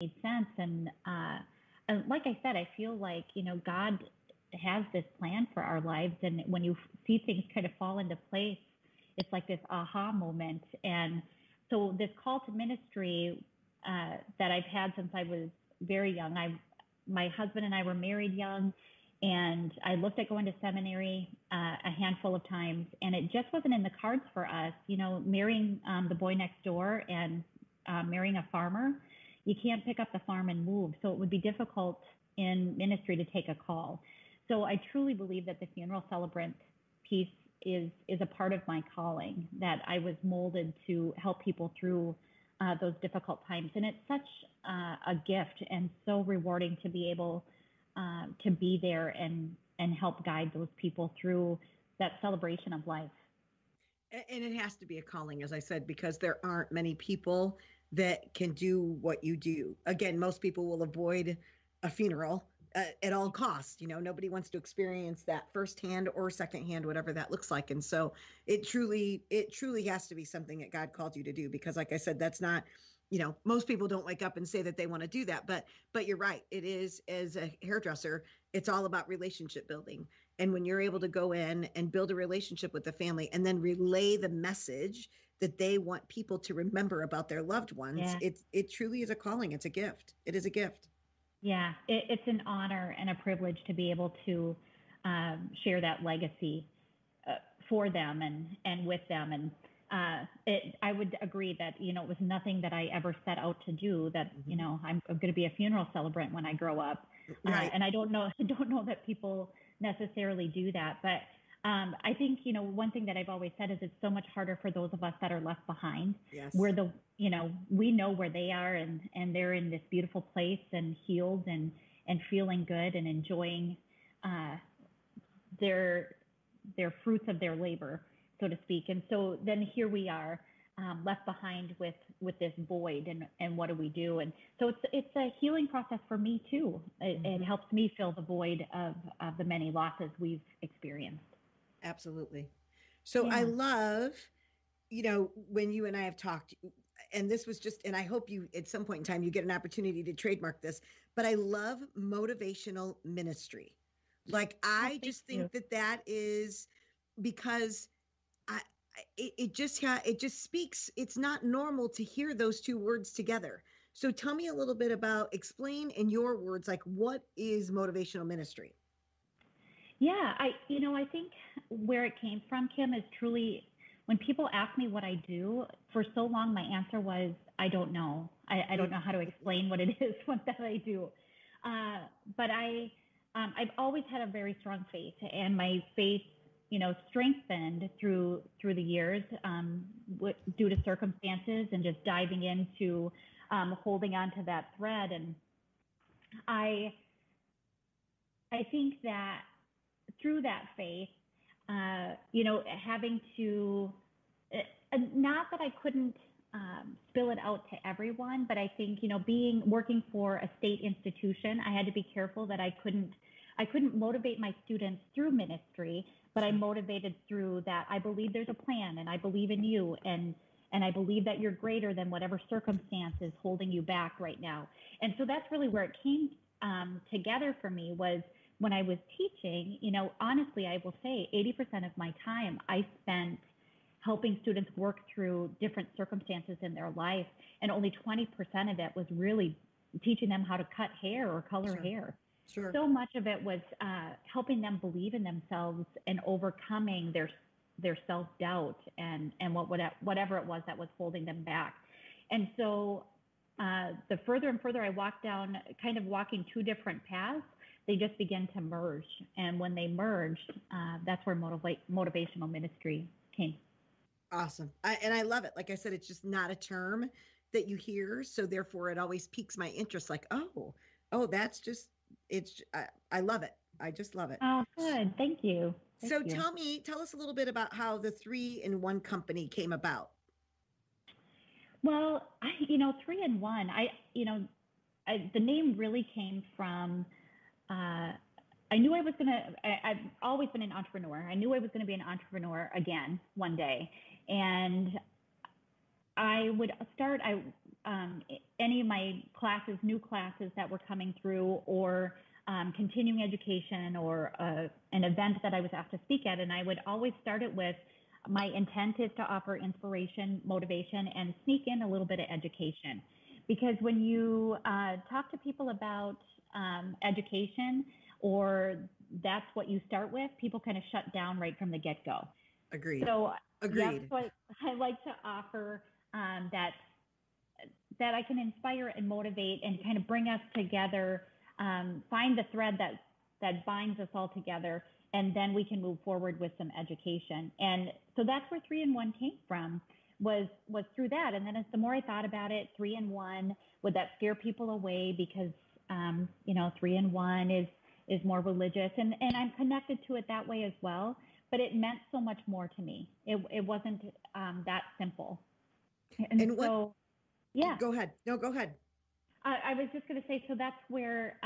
made sense. And like I said, I feel like, God has this plan for our lives. And when you see things kind of fall into place, it's like this aha moment. And so this call to ministry that I've had since I was very young, my husband and I were married young, and I looked at going to seminary a handful of times, and it just wasn't in the cards for us. Marrying the boy next door and marrying a farmer, you can't pick up the farm and move. So it would be difficult in ministry to take a call. So I truly believe that the funeral celebrant piece is a part of my calling, that I was molded to help people through those difficult times. And it's such a gift and so rewarding to be able to be there and help guide those people through that celebration of life. And it has to be a calling, as I said, because there aren't many people that can do what you do. Again, most people will avoid a funeral at all costs. Nobody wants to experience that firsthand or secondhand, whatever that looks like. And so it truly has to be something that God called you to do, because like I said, that's not, most people don't wake up and say that they want to do that, but you're right. It is, as a hairdresser, it's all about relationship building. And when you're able to go in and build a relationship with the family and then relay the message that they want people to remember about their loved ones, yeah. It truly is a calling. It's a gift. It is a gift. Yeah, it's an honor and a privilege to be able to share that legacy for them and with them. And I would agree that, it was nothing that I ever set out to do, that, I'm going to be a funeral celebrant when I grow up. Right. And I don't know that people necessarily do that. But I think, one thing that I've always said is it's so much harder for those of us that are left behind. Yes. Where we know where they are, and they're in this beautiful place and healed and feeling good and enjoying their fruits of their labor, so to speak. And so then here we are, left behind with this void, and what do we do? And so it's a healing process for me too. It helps me fill the void of the many losses we've experienced. Absolutely. So yeah. I love, when you and I have talked, and this was just, and I hope you, at some point in time, you get an opportunity to trademark this, but I love motivational ministry. Like, I just think that is, because it just speaks, it's not normal to hear those two words together. So tell me a little bit about, explain in your words, like, what is motivational ministry? Yeah, I think where it came from, Kim, is truly, when people ask me what I do, for so long my answer was, I don't know. I don't know how to explain what it is that I do. But I've always had a very strong faith, and my faith, strengthened through the years due to circumstances and just diving into holding on to that thread. And I think that through that faith, having to, not that I couldn't spill it out to everyone, but I think, working for a state institution, I had to be careful that I couldn't motivate my students through ministry, but I motivated through that. I believe there's a plan, and I believe in you, and I believe that you're greater than whatever circumstance is holding you back right now. And so that's really where it came together for me, was when I was teaching. Honestly, I will say 80% of my time I spent helping students work through different circumstances in their life, and only 20% of it was really teaching them how to cut hair or color hair. Sure. So much of it was helping them believe in themselves and overcoming their self-doubt and whatever it was that was holding them back. And so the further and further I walked down, kind of walking two different paths, they just began to merge. And when they merged, that's where motivational ministry came. Awesome. And I love it. Like I said, it's just not a term that you hear. So therefore it always piques my interest. Like, oh, that's just, I love it. I just love it. Oh, good. Thank you. So tell us a little bit about how the 3-in-1 company came about. Well, 3-in-1, the name really came from, I knew I was I've always been an entrepreneur. I knew I was going to be an entrepreneur again one day. And I would start, any of my classes, new classes that were coming through, or continuing education, or an event that I was asked to speak at. And I would always start it with, my intent is to offer inspiration, motivation, and sneak in a little bit of education. Because when you talk to people about education, or that's what you start with, people kind of shut down right from the get-go. Agreed. So, Agreed. yeah, so I like to offer that I can inspire and motivate and kind of bring us together, find the thread that binds us all together, and then we can move forward with some education. And so that's where 3-in-1 came from, was through that. And then as the more I thought about it, 3-in-1, would that scare people away? Because 3-in-1 is more religious, and I'm connected to it that way as well. But it meant so much more to me. It wasn't that simple. And so, yeah. Go ahead. No, go ahead. I was just going to say, so that's where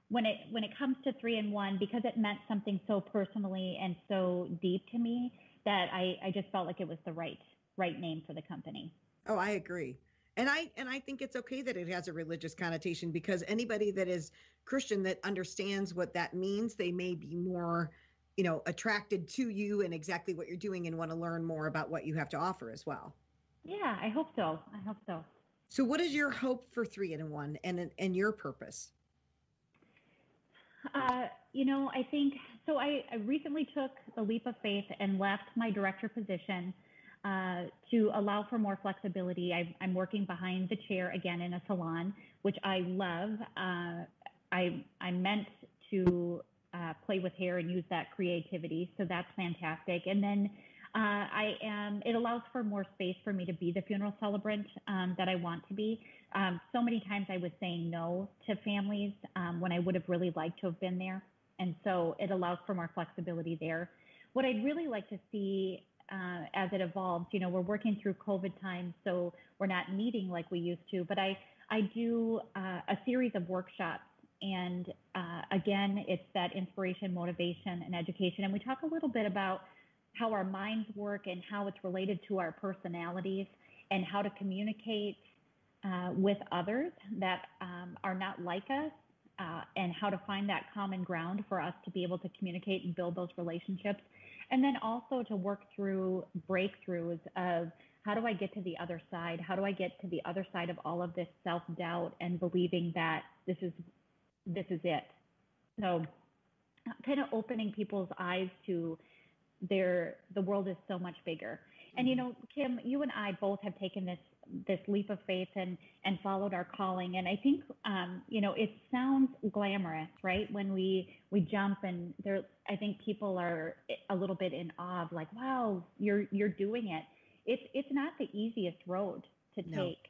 when it comes to 3-in-1, because it meant something so personally and so deep to me, that I just felt like it was the right name for the company. Oh, I agree. And I think it's okay that it has a religious connotation, because anybody that is Christian that understands what that means, they may be more, attracted to you and exactly what you're doing, and want to learn more about what you have to offer as well. Yeah, I hope so. So what is your hope for 3-in-1 and your purpose? I think, so I recently took the leap of faith and left my director position to allow for more flexibility. I'm working behind the chair again in a salon, which I love. I meant to play with hair and use that creativity, so that's fantastic. And then it allows for more space for me to be the funeral celebrant that I want to be. So many times I was saying no to families when I would have really liked to have been there. And so it allows for more flexibility there. What I'd really like to see as it evolves, we're working through COVID times, so we're not meeting like we used to, but I do a series of workshops. And again, it's that inspiration, motivation, and education. And we talk a little bit about how our minds work and how it's related to our personalities, and how to communicate with others that are not like us, and how to find that common ground for us to be able to communicate and build those relationships. And then also to work through breakthroughs of, how do I get to the other side? How do I get to the other side of all of this self-doubt and believing that this is it? So kind of opening people's eyes to the world is so much bigger. And, Kim, you and I both have taken this leap of faith and followed our calling. And I think, it sounds glamorous, right? When we jump, and I think people are a little bit in awe of, like, wow, you're doing it. It's not the easiest road to take.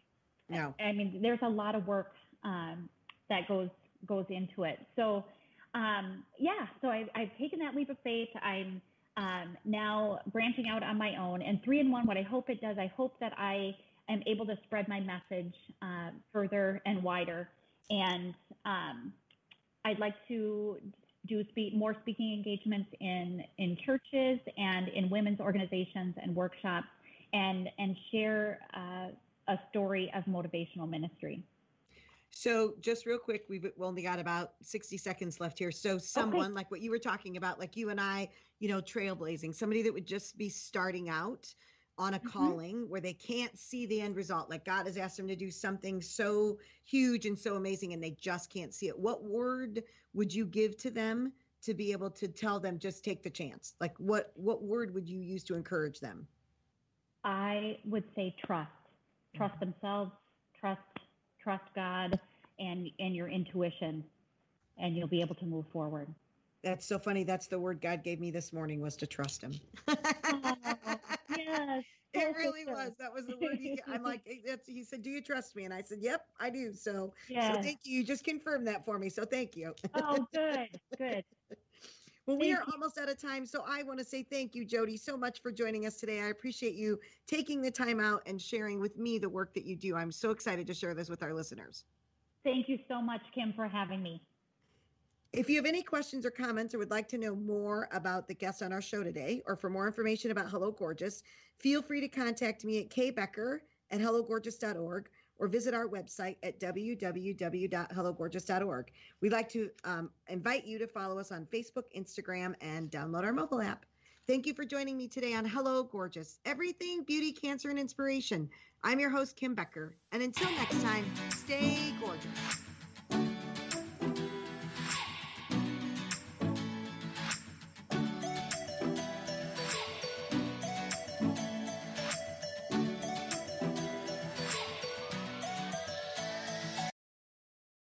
No. I mean, there's a lot of work that goes into it. So, so I've taken that leap of faith. I'm now branching out on my own. And 3-in-1, what I hope it does, I hope that I am able to spread my message further and wider. And I'd like to do more speaking engagements in churches and in women's organizations and workshops, and share a story of motivational ministry. So just real quick, we've only got about 60 seconds left here. So someone like what you were talking about, like you and I, trailblazing, somebody that would just be starting out on a calling where they can't see the end result, like God has asked them to do something so huge and so amazing, and they just can't see it. What word would you give to them to be able to tell them, just take the chance? Like what word would you use to encourage them? I would say trust themselves, trust God and your intuition, and you'll be able to move forward. That's so funny. That's the word God gave me this morning, was to trust him. Yes. It really was. That was the word I'm like, he said, do you trust me? And I said, yep, I do. So thank you. You just confirmed that for me. So thank you. Oh, good. Well, we are almost out of time. So I want to say thank you, Jodi, so much for joining us today. I appreciate you taking the time out and sharing with me the work that you do. I'm so excited to share this with our listeners. Thank you so much, Kim, for having me. If you have any questions or comments, or would like to know more about the guests on our show today, or for more information about Hello Gorgeous, feel free to contact me at kbecker@hellogorgeous.org, or visit our website at www.hellogorgeous.org. We'd like to invite you to follow us on Facebook, Instagram, and download our mobile app. Thank you for joining me today on Hello Gorgeous, everything beauty, cancer, and inspiration. I'm your host, Kim Becker. And until next time, stay gorgeous.